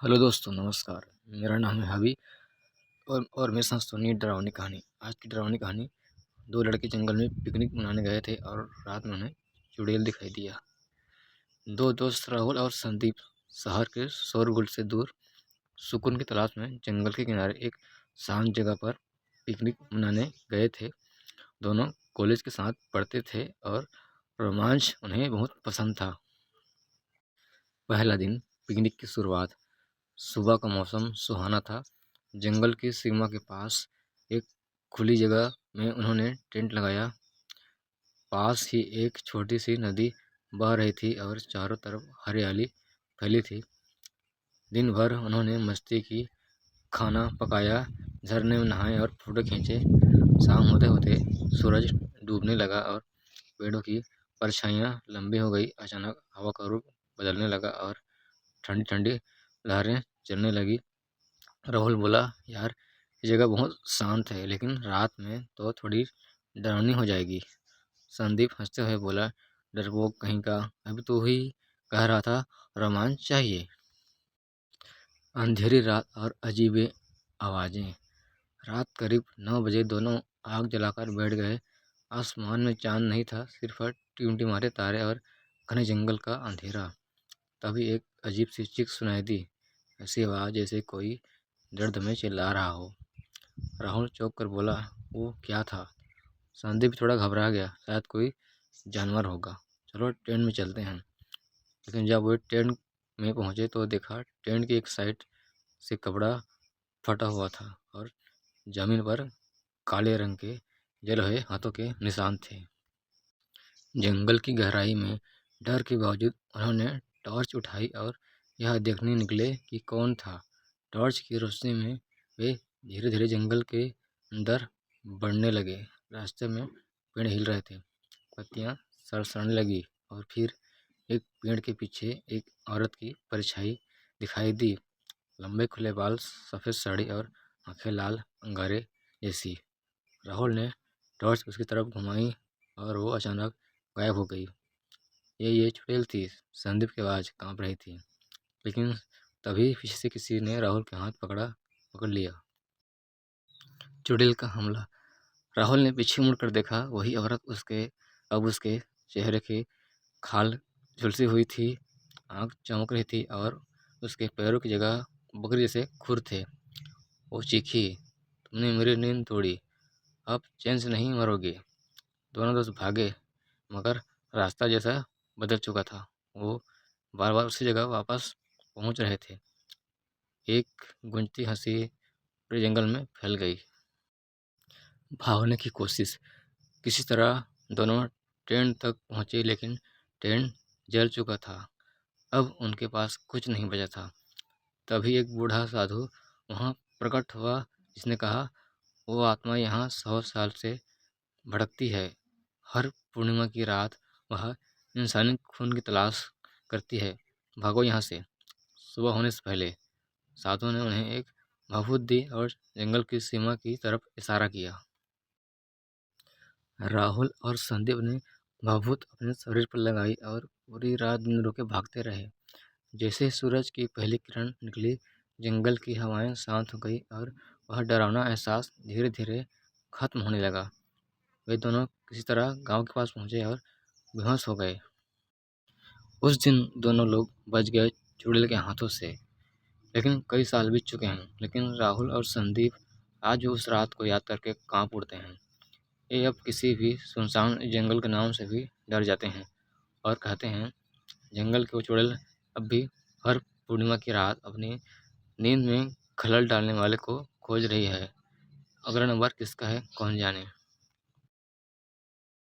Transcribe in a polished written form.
Hello दोस्तों, नमस्कार। मेरा नाम है हबी और मेरे साथ सुनिए डरावनी कहानी। आज की डरावनी कहानी। दो लड़के जंगल में पिकनिक मनाने गए थे और रात में उन्हें चुड़ैल दिखाई दिया। दो दोस्त राहुल और संदीप शहर के शोरगुल से दूर सुकून की तलाश में जंगल के किनारे एक शांत जगह पर पिकनिक मनाने गए थे। दोनों कॉलेज के साथ पढ़ते थे और रोमांच उन्हें बहुत पसंद था। पहला दिन पिकनिक की शुरुआत। सुबह का मौसम सुहाना था। जंगल की सीमा के पास एक खुली जगह में उन्होंने टेंट लगाया। पास ही एक छोटी सी नदी बह रही थी और चारों तरफ हरियाली फैली थी। दिन भर उन्होंने मस्ती की, खाना पकाया, झरने में नहाए और फोटो खींचे। शाम होते होते सूरज डूबने लगा और पेड़ों की परछाइयाँ लंबी हो गई। अचानक हवा का रुख बदलने लगा और ठंडी ठंडी लहरें चलने लगी। राहुल बोला, यार ये जगह बहुत शांत है, लेकिन रात में तो थोड़ी डरावनी हो जाएगी। संदीप हंसते हुए बोला, डरपोक कहीं का, अभी तो ही कह रहा था रोमांच चाहिए। अंधेरी रात और अजीब आवाज़ें। रात करीब 9 बजे दोनों आग जलाकर बैठ गए। आसमान में चांद नहीं था, सिर्फ टिमटिमाते तारे और घने जंगल का अंधेरा। तभी एक अजीब सी चीख सुनाई दी, ऐसी आवाज़ जैसे कोई दर्द में चिल्ला रहा हो। राहुल चौंक कर बोला, वो क्या था? संदीप थोड़ा घबरा गया, शायद कोई जानवर होगा, चलो टेंट में चलते हैं। लेकिन जब वो टेंट में पहुंचे तो देखा टेंट की एक साइड से कपड़ा फटा हुआ था और जमीन पर काले रंग के जले हुए हाथों के निशान थे। जंगल की गहराई में डर के बावजूद उन्होंने टॉर्च उठाई और यह देखने निकले कि कौन था। टॉर्च की रोशनी में वे धीरे धीरे जंगल के अंदर बढ़ने लगे। रास्ते में पेड़ हिल रहे थे, पत्तियां सरसरने लगी और फिर एक पेड़ के पीछे एक औरत की परछाई दिखाई दी। लंबे खुले बाल, सफ़ेद साड़ी और आंखें लाल अंगारे जैसी। राहुल ने टॉर्च उसकी तरफ घुमाई और वो अचानक गायब हो गई। ये चुड़ैल थी। संदीप की आवाज़ कांप रही थी, लेकिन तभी पीछे से किसी ने राहुल के हाथ पकड़ लिया। चुड़ैल का हमला। राहुल ने पीछे मुड़कर देखा, वही औरत उसके चेहरे की खाल झुलसी हुई थी, आँख चमक रही थी और उसके पैरों की जगह बकरी जैसे खुर थे। वो चीखी, तुमने मेरी नींद तोड़ी, अब चैन से नहीं मरोगे। दोनों दोस्त भागे, मगर रास्ता जैसा बदल चुका था। वो बार बार उसी जगह वापस पहुंच रहे थे। एक गूंजती हंसी पूरे जंगल में फैल गई। भागने की कोशिश। किसी तरह दोनों टेंट तक पहुंचे, लेकिन टेंट जल चुका था। अब उनके पास कुछ नहीं बचा था। तभी एक बूढ़ा साधु वहां प्रकट हुआ, जिसने कहा, वो आत्मा यहाँ 100 साल से भटकती है। हर पूर्णिमा की रात वह इंसानी खून की तलाश करती है। भागो यहाँ से, सुबह होने से पहले। साधु ने उन्हें एक भभूत दी और जंगल की सीमा की तरफ इशारा किया। राहुल और संदीप ने भभूत अपने शरीर पर लगाई और पूरी रात बिना रुके भागते रहे। जैसे सूरज की पहली किरण निकली, जंगल की हवाएं शांत हो गई और वह डरावना एहसास धीरे धीरे खत्म होने लगा। वे दोनों किसी तरह गांव के पास पहुंचे और बेहोश हो गए। उस दिन दोनों लोग बच गए चुड़ैल के हाथों से। लेकिन कई साल बीत चुके हैं, लेकिन राहुल और संदीप आज भी उस रात को याद करके कांप उठते हैं। ये अब किसी भी सुनसान जंगल के नाम से भी डर जाते हैं और कहते हैं, जंगल के वो चुड़ैल अब भी हर पूर्णिमा की रात अपनी नींद में खलल डालने वाले को खोज रही है। अगला नंबर किसका है, कौन जाने।